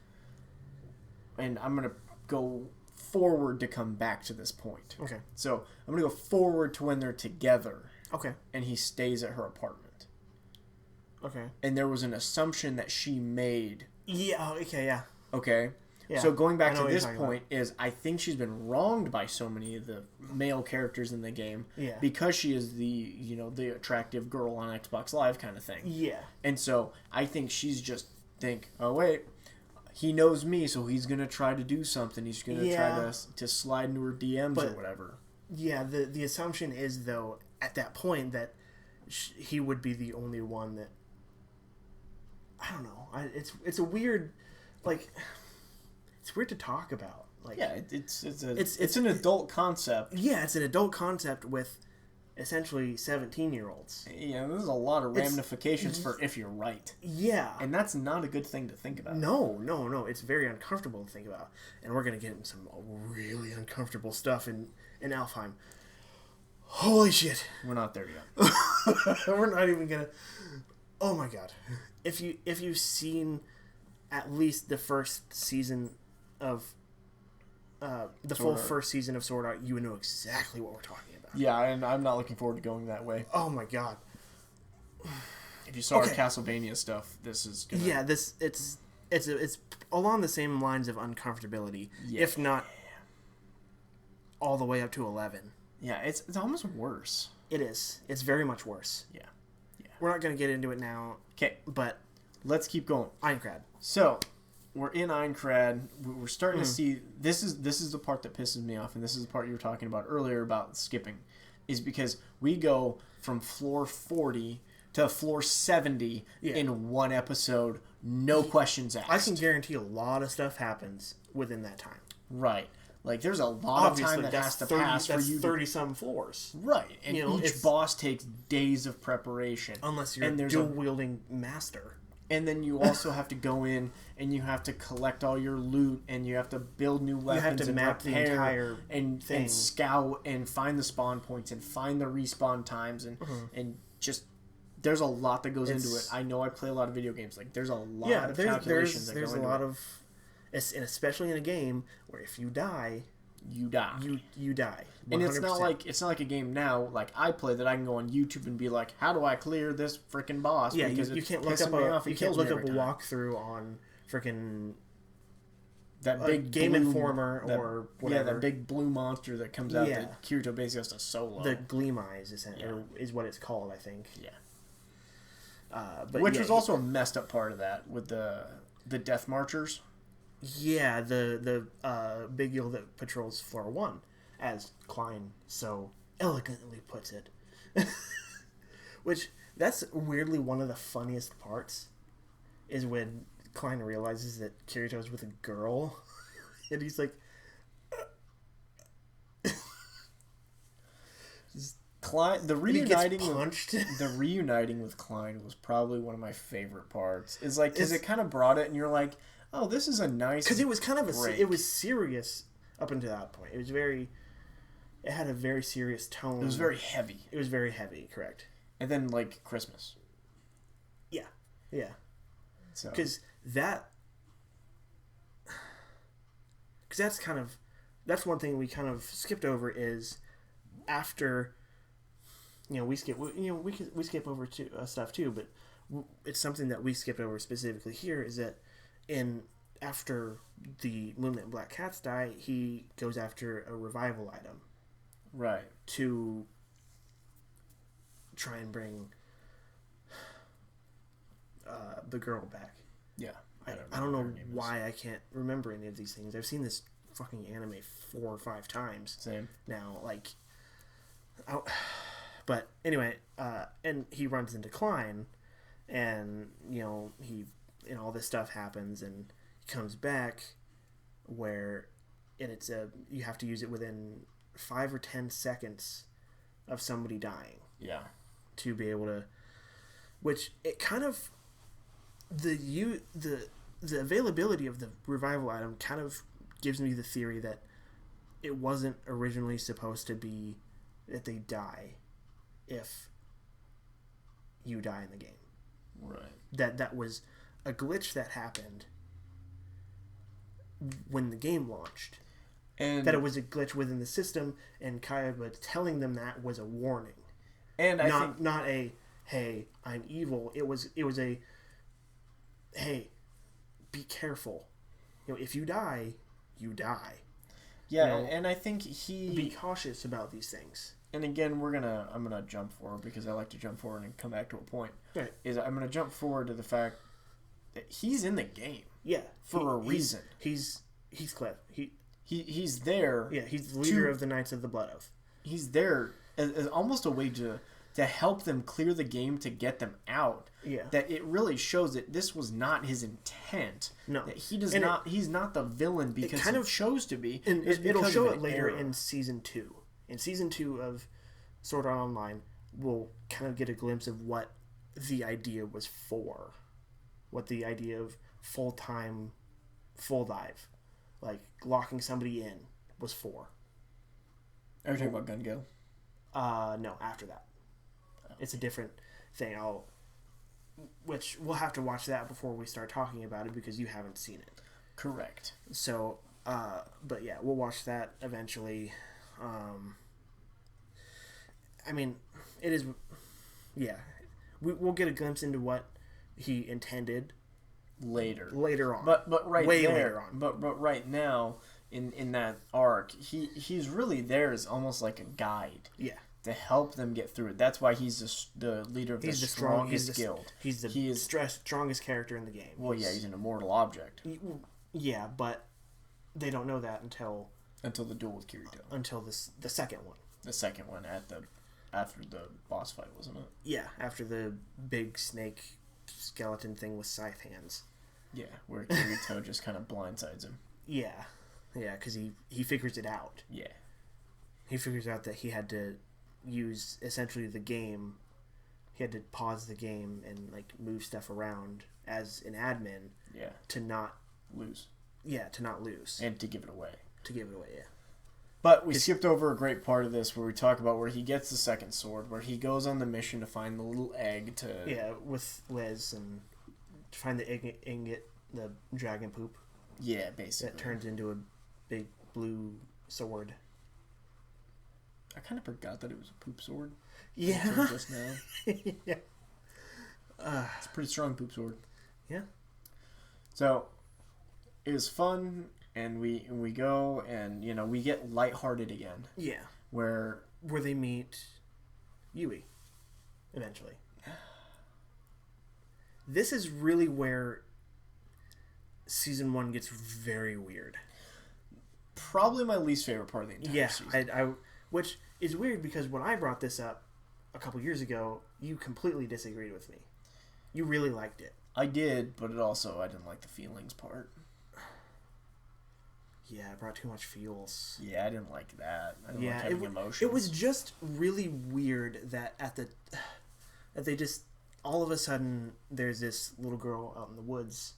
Speaker 2: And I'm gonna go forward to come back to this point.
Speaker 1: Okay.
Speaker 2: So I'm gonna go forward to when they're together.
Speaker 1: Okay.
Speaker 2: And he stays at her apartment.
Speaker 1: Okay.
Speaker 2: And there was an assumption that she made.
Speaker 1: Yeah. Okay. Yeah.
Speaker 2: Okay. Yeah, so going back to this point is I think she's been wronged by so many of the male characters in the game because she is the attractive girl on Xbox Live kind of thing. Yeah. And so I think she's just oh wait, he knows me, so he's going to try to do something. He's going to try to slide into her DMs or whatever.
Speaker 1: Yeah, the assumption is, though, at that point that he would be the only one that... I don't know. It's a weird... Like, it's weird to talk about. Like,
Speaker 2: yeah, it's an adult concept.
Speaker 1: Yeah, it's an adult concept with essentially 17-year-olds.
Speaker 2: Yeah, there's a lot of ramifications for if you're right.
Speaker 1: Yeah.
Speaker 2: And that's not a good thing to think about.
Speaker 1: No. It's very uncomfortable to think about. And we're going to get into some really uncomfortable stuff in Alfheim. Holy shit.
Speaker 2: We're not there yet.
Speaker 1: We're not even going to... Oh my god. If you've seen at least the first season of... the full first season of Sword Art, you would know exactly what we're talking about.
Speaker 2: Yeah, and I'm not looking forward to going that way.
Speaker 1: Oh my god.
Speaker 2: If you saw our Castlevania stuff, this is gonna...
Speaker 1: Yeah, it's along the same lines of uncomfortability, if not all the way up to 11.
Speaker 2: Yeah, it's almost worse.
Speaker 1: It is. It's very much worse.
Speaker 2: Yeah.
Speaker 1: We're not going to get into it now.
Speaker 2: Okay,
Speaker 1: but
Speaker 2: let's keep going.
Speaker 1: Aincrad.
Speaker 2: So, we're in Aincrad. We're starting to see... This is the part that pisses me off, and this is the part you were talking about earlier about skipping, is because we go from floor 40 to floor 70 in one episode, no questions asked.
Speaker 1: I can guarantee a lot of stuff happens within that time.
Speaker 2: Right. Like, there's a lot of time that has to pass for you.
Speaker 1: 30-some floors.
Speaker 2: Right. And each boss takes days of preparation.
Speaker 1: Unless you're a dual-wielding master.
Speaker 2: And then you also have to go in and you have to collect all your loot and you have to build new weapons. You have to map the entire thing. And scout and find the spawn points and find the respawn times and just... There's a lot that goes into it. I know I play a lot of video games. Like, there's a lot of calculations that go into it. There's a lot of... And especially in a game where if you die... You die.
Speaker 1: You die. 100%.
Speaker 2: And it's not like a game now like I play that I can go on YouTube and be like, how do I clear this freaking boss?
Speaker 1: Yeah, because you can't look up a walkthrough on freaking
Speaker 2: that big
Speaker 1: Game Informer or whatever.
Speaker 2: Yeah, that big blue monster that comes out that Kirito basically has to solo.
Speaker 1: The Gleam Eyes is what it's called, I think.
Speaker 2: Yeah.
Speaker 1: Which
Speaker 2: was also a messed up part of that with the Death Marchers.
Speaker 1: Yeah, the big eel that patrols floor 1, as Klein so elegantly puts it. Which, that's weirdly one of the funniest parts, is when Klein realizes that Kirito's with a girl, and he's like...
Speaker 2: Klein, the reuniting with Klein was probably one of my favorite parts. Is like, because it kind of brought it, and you're like... Oh, this is a nice...
Speaker 1: Because it was kind of it was serious up until that point. It had a very serious tone.
Speaker 2: It was very heavy.
Speaker 1: It was very heavy, correct.
Speaker 2: And then, like, Christmas.
Speaker 1: Yeah.
Speaker 2: So.
Speaker 1: Because that's one thing we kind of skipped over is after, we skip over stuff too, but it's something that we skipped over specifically here is that after the Moonlit Black Cats die, he goes after a revival item.
Speaker 2: Right.
Speaker 1: To try and bring the girl back.
Speaker 2: Yeah.
Speaker 1: I don't know why I can't remember any of these things. I've seen this fucking anime 4 or 5 times.
Speaker 2: Same.
Speaker 1: Now, but anyway, and he runs into Klein, and, and all this stuff happens, and he comes back and you have to use it within 5 or 10 seconds of somebody dying.
Speaker 2: Yeah.
Speaker 1: To be able to, which it kind of, the availability of the revival item kind of gives me the theory that it wasn't originally supposed to be that they die if you die in the game.
Speaker 2: Right.
Speaker 1: That was a glitch that happened when the game launched. And that it was a glitch within the system, and Kaiba telling them that was a warning.
Speaker 2: And
Speaker 1: not a, hey, I'm evil. It was a, hey, be careful. If you die, you die.
Speaker 2: Yeah, and I think be
Speaker 1: cautious about these things.
Speaker 2: And again, I'm gonna jump forward because I like to jump forward and come back to a point.
Speaker 1: Right.
Speaker 2: I'm gonna jump forward to the fact that he's in the game.
Speaker 1: Yeah.
Speaker 2: For a reason.
Speaker 1: He's Cliff.
Speaker 2: He's there.
Speaker 1: Yeah, he's the leader of the Knights of the Blood Oath.
Speaker 2: he's there as almost a way to help them clear the game to get them out.
Speaker 1: Yeah.
Speaker 2: That it really shows that this was not his intent.
Speaker 1: No.
Speaker 2: That he's not the villain because he chose to be.
Speaker 1: And it'll show it later in Season 2. In Season 2 of Sword Art Online, we'll kind of get a glimpse of what the idea was for. What the idea of full-time, full dive, like locking somebody in, was for.
Speaker 2: Are you talking about Gun Go?
Speaker 1: No, after that. It's a different thing. Which we'll have to watch that before we start talking about it because you haven't seen it.
Speaker 2: Correct.
Speaker 1: So, but yeah, we'll watch that eventually. I mean, it is, yeah. We'll get a glimpse into what he intended
Speaker 2: later
Speaker 1: on.
Speaker 2: But right
Speaker 1: way
Speaker 2: there,
Speaker 1: later on.
Speaker 2: But right now in that arc, he's really there as almost like a guide.
Speaker 1: Yeah.
Speaker 2: To help them get through it. That's why he's the leader of the strongest guild.
Speaker 1: He is strongest character in the game.
Speaker 2: Well, yeah, he's an immortal object.
Speaker 1: Yeah, but they don't know that until
Speaker 2: the duel with Kirito.
Speaker 1: Until the second one.
Speaker 2: The second one after the boss fight, wasn't it?
Speaker 1: Yeah, after the big snake skeleton thing with scythe hands.
Speaker 2: Yeah, where Kirito just kind of blindsides him.
Speaker 1: Yeah, because he figures it out.
Speaker 2: Yeah.
Speaker 1: He figures out that he had to use essentially the game. He had to pause the game and like move stuff around as an admin.
Speaker 2: Yeah.
Speaker 1: To not
Speaker 2: lose.
Speaker 1: Yeah, to not lose.
Speaker 2: And to give it away.
Speaker 1: Yeah.
Speaker 2: But we skipped over a great part of this where we talk about where he gets the second sword, where he goes on the mission to find the little egg to...
Speaker 1: Yeah, with Liz and to find the ingot, the dragon poop.
Speaker 2: Yeah, basically.
Speaker 1: That turns into a big blue sword.
Speaker 2: I kind of forgot that it was a poop sword.
Speaker 1: Yeah.
Speaker 2: Just now.
Speaker 1: Yeah.
Speaker 2: It's a pretty strong poop sword.
Speaker 1: Yeah.
Speaker 2: So, it was fun, and we go, and, we get lighthearted again.
Speaker 1: Yeah.
Speaker 2: Where
Speaker 1: they meet Yui, eventually. This is really where Season 1 gets very weird.
Speaker 2: Probably my least favorite part of the entire season.
Speaker 1: Yeah, which is weird because when I brought this up a couple years ago, you completely disagreed with me. You really liked it.
Speaker 2: I did, but I didn't like the feelings part.
Speaker 1: Yeah, it brought too much feels.
Speaker 2: Yeah, I didn't like that. I didn't like having emotions.
Speaker 1: It was just really weird that that they just all of a sudden there's this little girl out in the woods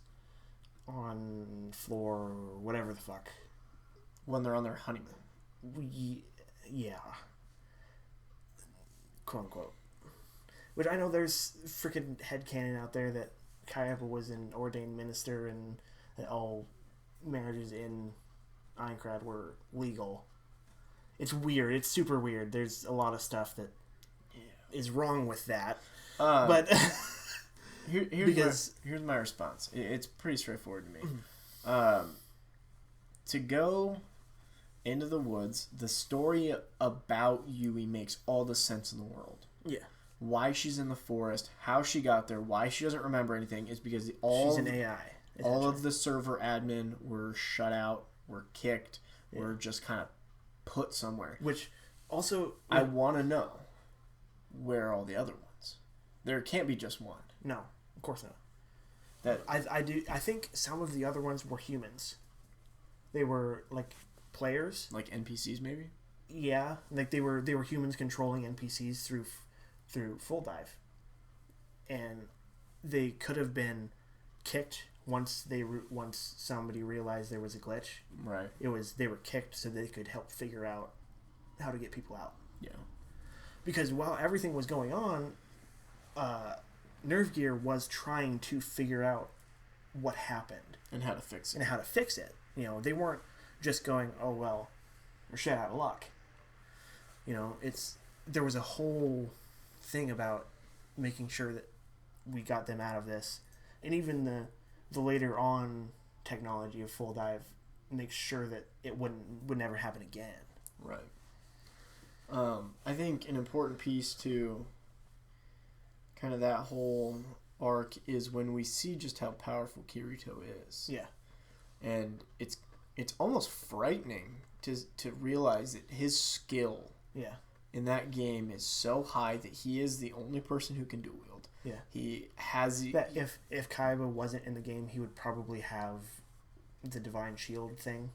Speaker 1: on floor or whatever the fuck
Speaker 2: when they're on their honeymoon.
Speaker 1: Yeah. Quote unquote. Which I know there's freaking headcanon out there that Kayapa was an ordained minister and that all marriages in Aincrad were legal. It's weird. It's super weird. There's a lot of stuff that is wrong with that. But
Speaker 2: here's my response. It's pretty straightforward to me. To go into the woods, the story about Yui makes all the sense in the world.
Speaker 1: Yeah.
Speaker 2: Why she's in the forest, how she got there, why she doesn't remember anything is because
Speaker 1: she's an AI.
Speaker 2: All of the server admin were shut out, were kicked, were just kind of put somewhere.
Speaker 1: Which also...
Speaker 2: I want to know where are all the other ones. There can't be just one.
Speaker 1: No, of course not.
Speaker 2: That
Speaker 1: I think some of the other ones were humans. They were like players,
Speaker 2: like NPCs maybe.
Speaker 1: Yeah, like they were humans controlling NPCs through Full Dive, and they could have been kicked once somebody realized there was a glitch.
Speaker 2: Right.
Speaker 1: They were kicked so they could help figure out how to get people out.
Speaker 2: Yeah.
Speaker 1: Because while everything was going on, Nerve Gear was trying to figure out what happened
Speaker 2: and how to fix
Speaker 1: it. They weren't just going, "Oh well, we're shit out of luck." There was a whole thing about making sure that we got them out of this, and even the later on technology of Full Dive makes sure that it would never happen again.
Speaker 2: Right. I think an important piece to kind of that whole arc is when we see just how powerful Kirito is.
Speaker 1: Yeah.
Speaker 2: And it's almost frightening to realize that his skill
Speaker 1: Yeah.
Speaker 2: in that game is so high that he is the only person who can dual wield.
Speaker 1: Yeah.
Speaker 2: He has
Speaker 1: that if Kaiba wasn't in the game, he would probably have the Divine Shield thing.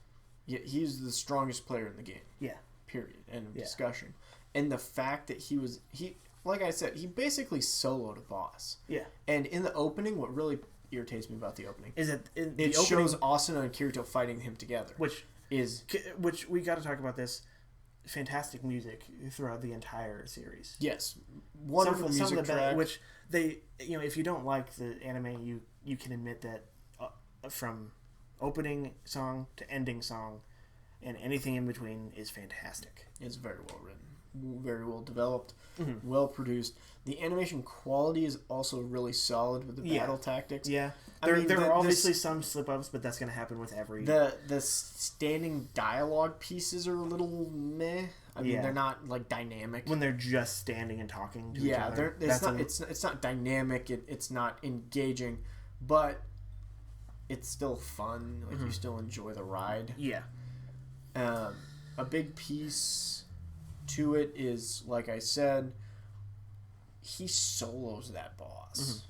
Speaker 2: Yeah, he's the strongest player in the game.
Speaker 1: Yeah.
Speaker 2: Period. End of discussion. And the fact that he like I said, he basically soloed a boss.
Speaker 1: Yeah.
Speaker 2: And in the opening, what really irritates me about the opening
Speaker 1: is that
Speaker 2: it shows Asuna and Kirito fighting him together. Which
Speaker 1: we got to talk about this. Fantastic music throughout the entire series.
Speaker 2: Yes. Wonderful music track.
Speaker 1: Which they, if you don't like the anime, you can admit that from opening song to ending song and anything in between is fantastic.
Speaker 2: It's very well written, very well developed, well produced. The animation quality is also really solid with the battle tactics.
Speaker 1: Yeah, there are obviously some slip-ups, but that's going to happen with every...
Speaker 2: The standing dialogue pieces are a little meh. I mean, they're not, like, dynamic.
Speaker 1: When they're just standing and talking to each other.
Speaker 2: It's not dynamic, it's not engaging, but it's still fun. Like, you still enjoy the ride.
Speaker 1: Yeah.
Speaker 2: A big piece to it is, like I said, he solos that boss.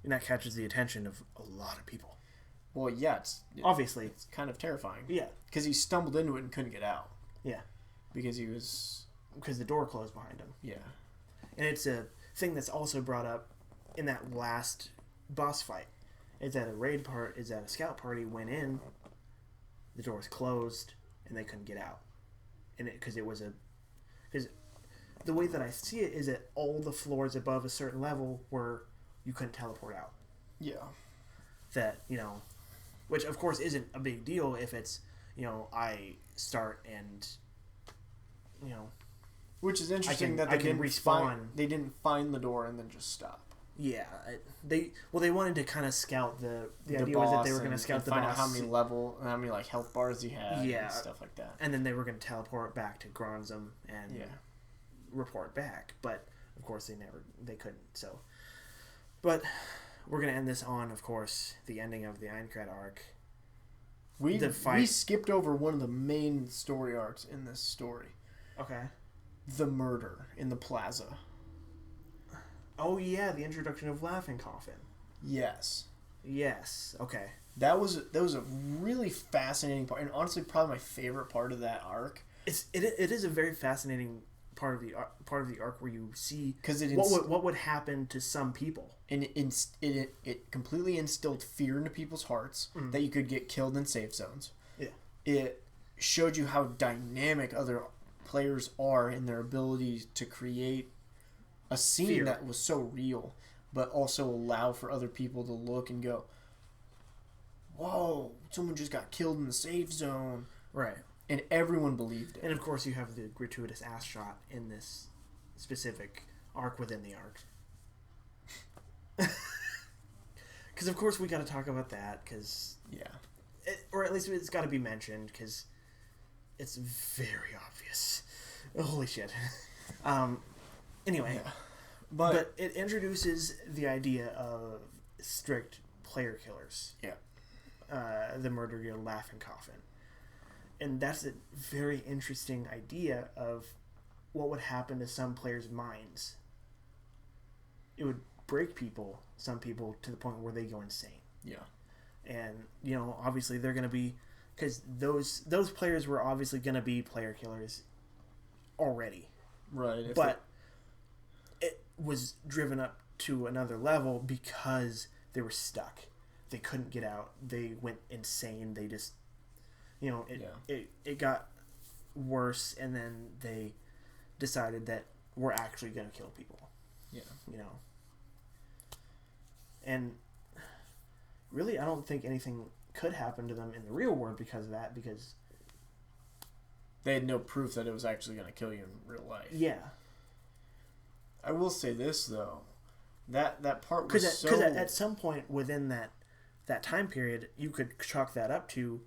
Speaker 1: And that catches the attention of a lot of people.
Speaker 2: Well, yeah,
Speaker 1: obviously
Speaker 2: it's kind of terrifying.
Speaker 1: Yeah.
Speaker 2: Because he stumbled into it and couldn't get out.
Speaker 1: Yeah.
Speaker 2: Because
Speaker 1: the door closed behind him.
Speaker 2: Yeah.
Speaker 1: And it's a thing that's also brought up in that last boss fight. Is that a scout party went in, the doors closed, and they couldn't get out. And because the way that I see it is that all the floors above a certain level were you couldn't teleport out.
Speaker 2: Yeah.
Speaker 1: That, which of course isn't a big deal if it's, I start and,
Speaker 2: which is interesting that they didn't find the door and then just stop.
Speaker 1: Yeah, they wanted to kind of scout the idea was that they were going to scout the
Speaker 2: find
Speaker 1: boss,
Speaker 2: out how many like health bars he had, and stuff like that,
Speaker 1: and then they were going to teleport back to Gronzum and report back. But of course they couldn't. So, but we're going to end this on, of course, the ending of the Aincrad arc.
Speaker 2: We skipped over one of the main story arcs in this story.
Speaker 1: Okay,
Speaker 2: the murder in the plaza.
Speaker 1: Oh yeah, the introduction of Laughing Coffin.
Speaker 2: Yes.
Speaker 1: Okay.
Speaker 2: That was a really fascinating part, and honestly, probably my favorite part of that arc.
Speaker 1: It is a very fascinating part of the arc where you see what would happen to some people,
Speaker 2: and it completely instilled fear into people's hearts that you could get killed in safe zones.
Speaker 1: Yeah.
Speaker 2: It showed you how dynamic other players are in their ability to create a scene that was so real, but also allow for other people to look and go, whoa, someone just got killed in the safe zone.
Speaker 1: Right.
Speaker 2: And everyone believed it.
Speaker 1: And of course you have the gratuitous ass shot in this specific arc within the arc. Because of course we got to talk about that, because...
Speaker 2: Yeah.
Speaker 1: Or at least it's got to be mentioned, because it's very obvious. Holy shit. Anyway, but it introduces the idea of strict player killers.
Speaker 2: Yeah.
Speaker 1: The murder guild Laughing Coffin. And that's a very interesting idea of what would happen to some players' minds. It would break some people, to the point where they go insane.
Speaker 2: Yeah.
Speaker 1: And, obviously they're going to be... Because those players were obviously going to be player killers already.
Speaker 2: Right.
Speaker 1: But... it was driven up to another level because they were stuck. They couldn't get out. They went insane. They just, it got worse, and then they decided that we're actually going to kill people.
Speaker 2: Yeah.
Speaker 1: And really, I don't think anything could happen to them in the real world because of that, because
Speaker 2: they had no proof that it was actually going to kill you in real life.
Speaker 1: Yeah.
Speaker 2: I will say this, though. That part was
Speaker 1: Because at some point within that time period, you could chalk that up to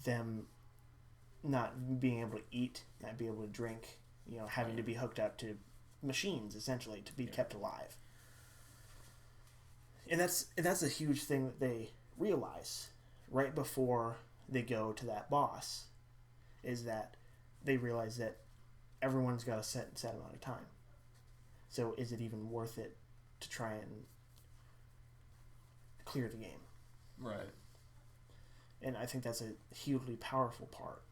Speaker 1: them not being able to eat, not being able to drink, having to be hooked up to machines, essentially, to be kept alive. And that's a huge thing that they realize right before they go to that boss, is that they realize that everyone's got a set amount of time. So is it even worth it to try and clear the game?
Speaker 2: Right.
Speaker 1: And I think that's a hugely powerful part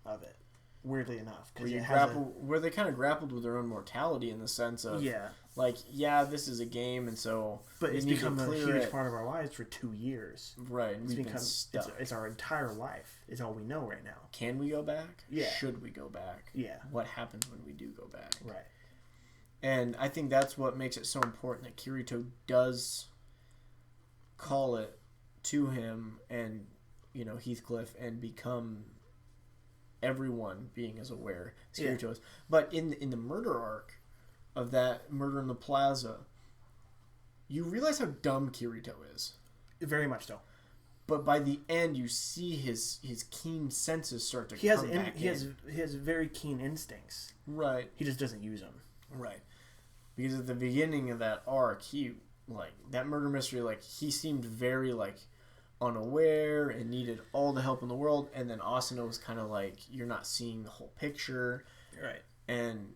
Speaker 1: of it. Weirdly enough,
Speaker 2: where they kind of grappled with their own mortality in the sense of this is a game, and so
Speaker 1: but it's become a huge part of our lives for 2 years.
Speaker 2: Right,
Speaker 1: it's become stuck. It's our entire life. It's all we know right now.
Speaker 2: Can we go back?
Speaker 1: Yeah.
Speaker 2: Should we go back?
Speaker 1: Yeah.
Speaker 2: What happens when we do go back?
Speaker 1: Right.
Speaker 2: And I think that's what makes it so important that Kirito does call it to him and Heathcliff and become everyone being as aware as Kirito is. But in the murder arc of that murder in the plaza, you realize how dumb Kirito is.
Speaker 1: Very much so.
Speaker 2: But by the end, you see his keen senses start to come back in.
Speaker 1: He has very keen instincts.
Speaker 2: Right.
Speaker 1: He just doesn't use them.
Speaker 2: Right. Because at the beginning of that arc, that murder mystery, he seemed very, unaware and needed all the help in the world, and then Asuna was kind of you're not seeing the whole picture.
Speaker 1: Right.
Speaker 2: And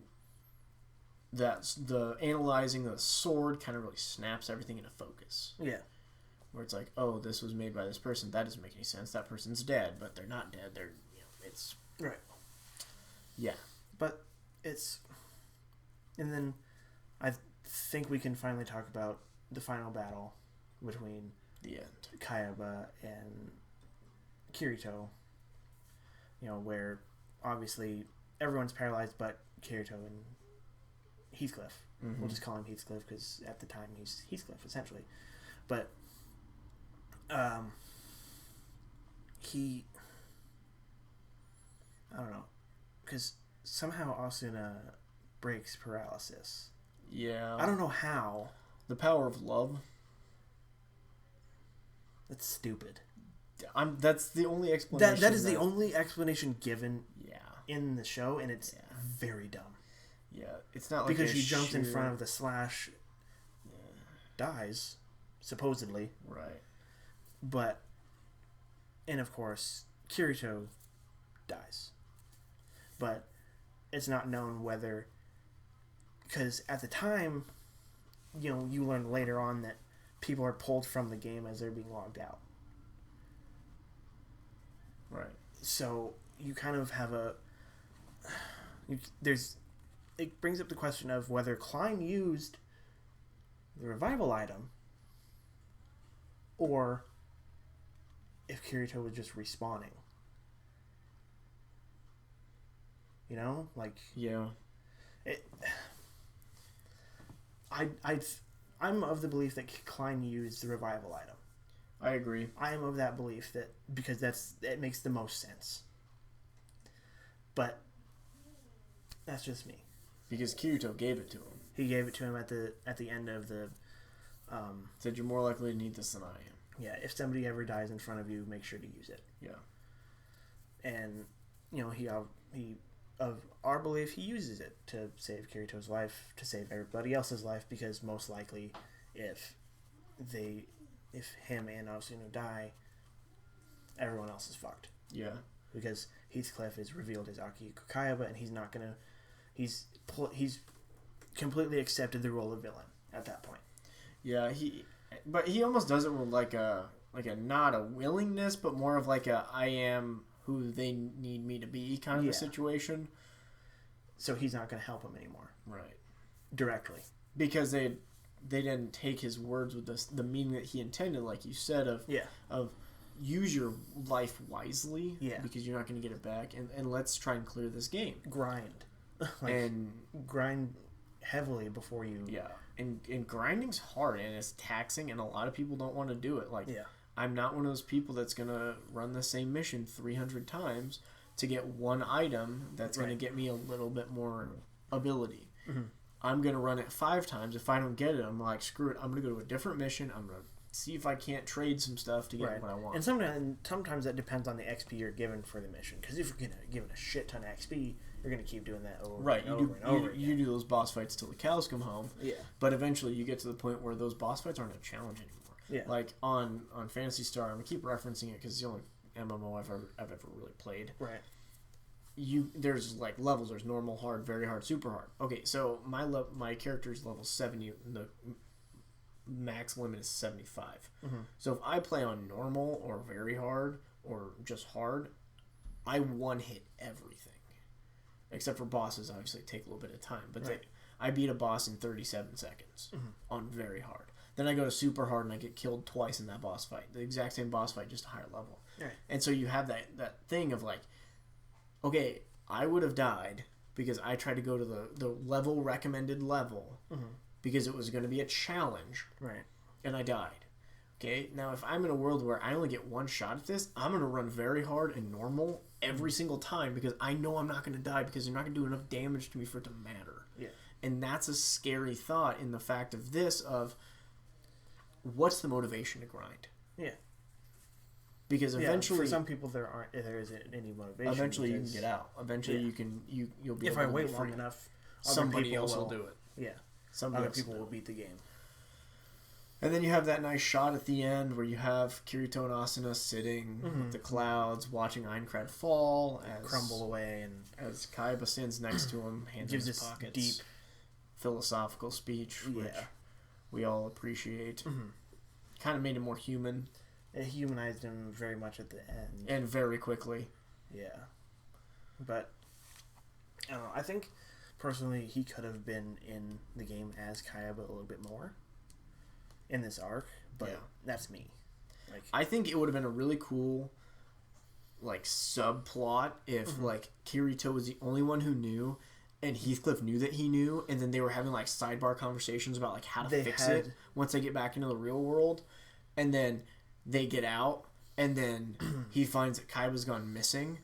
Speaker 2: that's the analyzing the sword kind of really snaps everything into focus.
Speaker 1: Yeah.
Speaker 2: Where it's oh, this was made by this person. That doesn't make any sense. That person's dead, but they're not dead. They're, it's...
Speaker 1: Right.
Speaker 2: Yeah.
Speaker 1: But it's... And then I think we can finally talk about the final battle between
Speaker 2: the end
Speaker 1: Kayaba and Kirito. Where obviously everyone's paralyzed but Kirito and Heathcliff. Mm-hmm. We'll just call him Heathcliff because at the time he's Heathcliff essentially. But I don't know, because somehow Asuna breaks paralysis.
Speaker 2: Yeah.
Speaker 1: I don't know how.
Speaker 2: The power of love.
Speaker 1: That's stupid.
Speaker 2: That's the only explanation.
Speaker 1: That is the only explanation given in the show, and it's very dumb.
Speaker 2: Yeah, it's not
Speaker 1: because she jumps in front of the Slash, dies, supposedly.
Speaker 2: Right.
Speaker 1: But, and of course, Kirito dies. But it's not known whether, because at the time, you learn later on that people are pulled from the game as they're being logged out.
Speaker 2: Right.
Speaker 1: So you kind of have it brings up the question of whether Klein used the revival item or if Kirito was just respawning.
Speaker 2: Yeah.
Speaker 1: I'm of the belief that Klein used the revival item.
Speaker 2: I agree.
Speaker 1: I am of that belief because it makes the most sense. But that's just me.
Speaker 2: Because Kirito gave it to him.
Speaker 1: He gave it to him at the end of the.
Speaker 2: Said you're more likely to need this than I am.
Speaker 1: Yeah, if somebody ever dies in front of you, make sure to use it.
Speaker 2: Yeah.
Speaker 1: And he of our belief, he uses it to save Kirito's life, to save everybody else's life, because most likely, if him and Asuna die, everyone else is fucked.
Speaker 2: Yeah.
Speaker 1: Because Heathcliff has revealed his Akihiko Kayaba, and he's not gonna. He's completely accepted the role of villain at that point.
Speaker 2: Yeah, but he almost does it with like a not a willingness, but more of I am who they need me to be kind of a situation.
Speaker 1: So he's not going to help him anymore.
Speaker 2: Right.
Speaker 1: Directly.
Speaker 2: Because they didn't take his words with the meaning that he intended, like you said, of use your life wisely, because you're not going to get it back, and let's try and clear this game.
Speaker 1: Grind.
Speaker 2: And
Speaker 1: grind heavily before you...
Speaker 2: Yeah. And grinding's hard, and it's taxing, and a lot of people don't want to do it. I'm not one of those people that's going to run the same mission 300 times to get one item that's going to get me a little bit more ability. Mm-hmm. I'm going to run it 5 times. If I don't get it, I'm like, screw it. I'm going to go to a different mission. I'm going to see if I can't trade some stuff to get what I want.
Speaker 1: And sometimes that depends on the XP you're given for the mission. Because if you're given a shit ton of XP, you're going to keep doing that over and over and over again.
Speaker 2: You do those boss fights till the cows come home.
Speaker 1: Yeah.
Speaker 2: But eventually you get to the point where those boss fights aren't a challenge anymore.
Speaker 1: Yeah.
Speaker 2: Like on Phantasy Star, I'm going to keep referencing it because it's the only MMO I've ever really played.
Speaker 1: Right.
Speaker 2: there's like levels. There's normal, hard, very hard, super hard. Okay, so my character's level 70. The max limit is 75. Mm-hmm. So if I play on normal or very hard or just hard, I one hit everything. Except for bosses, obviously take a little bit of time. But I beat a boss in 37 seconds on very hard. Then I go to super hard and I get killed twice in that boss fight. The exact same boss fight, just a higher level. Right. And so you have that thing of like, okay, I would have died because I tried to go to the level recommended level because it was going to be a challenge.
Speaker 1: Right.
Speaker 2: And I died. Okay, now if I'm in a world where I only get one shot at this, I'm going to run very hard and normal every single time because I know I'm not going to die because they're not going to do enough damage to me for it to matter.
Speaker 1: Yeah.
Speaker 2: And that's a scary thought in the fact of this of what's the motivation to grind?
Speaker 1: Yeah.
Speaker 2: Because eventually,
Speaker 1: for some people there isn't any motivation.
Speaker 2: Eventually, you can get out. Eventually, you'll be.
Speaker 1: If I wait long enough,
Speaker 2: somebody else will do it.
Speaker 1: Yeah, other people will beat the game.
Speaker 2: And then you have that nice shot at the end where you have Kirito and Asuna sitting with the clouds, watching Aincrad fall,
Speaker 1: crumble away, and
Speaker 2: as Kaiba stands next to him, hands in his pockets,
Speaker 1: deep
Speaker 2: philosophical speech, which we all appreciate. Kind of made him more human.
Speaker 1: It humanized him very much at the end.
Speaker 2: And very quickly.
Speaker 1: Yeah. But, I don't know, I think, personally, he could have been in the game as Kaiba a little bit more in this arc, but that's me. Like,
Speaker 2: I think it would have been a really cool, like, subplot if, like, Kirito was the only one who knew, and Heathcliff knew that he knew, and then they were having, like, sidebar conversations about, like, how to fix it once they get back into the real world, and then they get out, and then he finds that Kaiba's gone missing,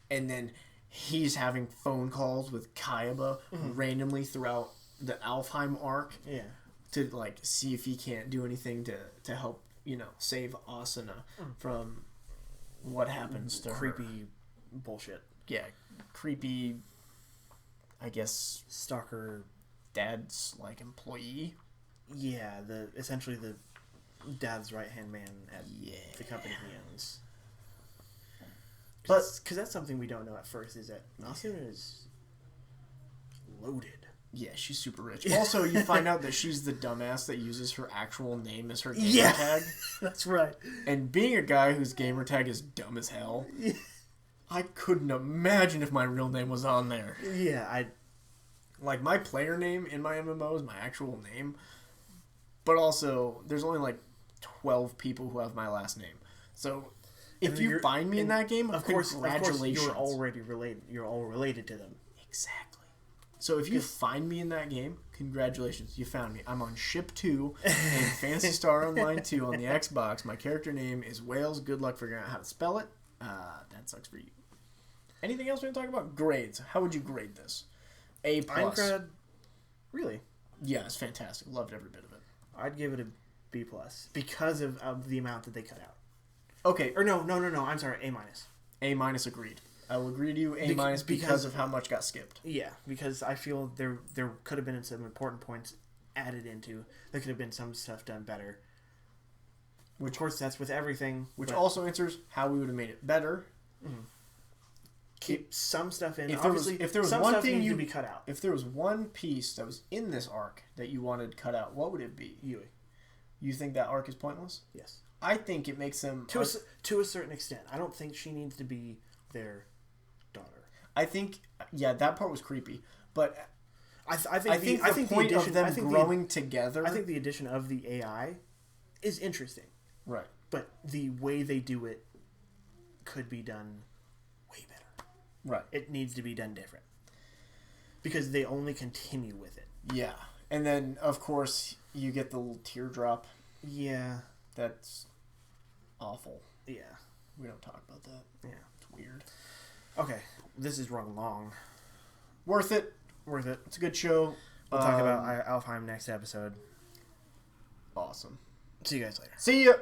Speaker 2: and then he's having phone calls with Kaiba randomly throughout the Alfheim arc to like see if he can't do anything to help, save Asuna from what happens to
Speaker 1: creepy
Speaker 2: her.
Speaker 1: Bullshit.
Speaker 2: Yeah, creepy, I guess,
Speaker 1: stalker
Speaker 2: dad's like employee.
Speaker 1: Yeah, essentially the dad's right-hand man at the company he owns. But because that's something we don't know at first, is that Asuna is loaded.
Speaker 2: Yeah, she's super rich. Also, you find out that she's the dumbass that uses her actual name as her gamer tag.
Speaker 1: That's right.
Speaker 2: And being a guy whose gamer tag is dumb as hell, I couldn't imagine if my real name was on there.
Speaker 1: Yeah,
Speaker 2: like my player name in my MMO is my actual name, but also there's only like 12 people who have my last name. So if you find me in that game,
Speaker 1: of course you're already related. You're all related to them.
Speaker 2: Exactly. So if you find me in that game, congratulations, you found me. I'm on Ship 2 in Phantasy Star Online 2 on the Xbox. My character name is Wales. Good luck figuring out how to spell it. That sucks for you. Anything else we want to talk about? Grades. How would you grade this? A+.
Speaker 1: Aincrad, really?
Speaker 2: Yeah, it's fantastic. Loved every bit of it.
Speaker 1: I'd give it a B+ because of the amount that they cut out.
Speaker 2: Okay.
Speaker 1: Or no. I'm sorry, A-.
Speaker 2: A- agreed. I will agree to you A- because of how much got skipped.
Speaker 1: Yeah, because I feel there could have been some important points added into. There could have been some stuff done better. Which, of course, that's with everything.
Speaker 2: Which also answers how we would have made it better.
Speaker 1: Keep some stuff in.
Speaker 2: If there was
Speaker 1: some
Speaker 2: one
Speaker 1: stuff
Speaker 2: thing
Speaker 1: needs to be cut out.
Speaker 2: If there was one piece that was in this arc that you wanted cut out, what would it be?
Speaker 1: Yui.
Speaker 2: You think that arc is pointless?
Speaker 1: Yes.
Speaker 2: I think it makes them
Speaker 1: to a certain extent. I don't think she needs to be their daughter.
Speaker 2: I think that part was creepy, but
Speaker 1: I think the
Speaker 2: point
Speaker 1: addition,
Speaker 2: of them growing together.
Speaker 1: I think the addition of the AI is interesting.
Speaker 2: Right.
Speaker 1: But the way they do it could be done way better.
Speaker 2: Right.
Speaker 1: It needs to be done different. Because they only continue with it.
Speaker 2: Yeah. And then, of course, you get the little teardrop.
Speaker 1: Yeah.
Speaker 2: That's awful.
Speaker 1: Yeah.
Speaker 2: We don't talk about that.
Speaker 1: Yeah.
Speaker 2: It's weird.
Speaker 1: Okay. This is run long.
Speaker 2: Worth it. It's a good show.
Speaker 1: We'll talk about Alfheim next episode.
Speaker 2: Awesome.
Speaker 1: See you guys later.
Speaker 2: See ya!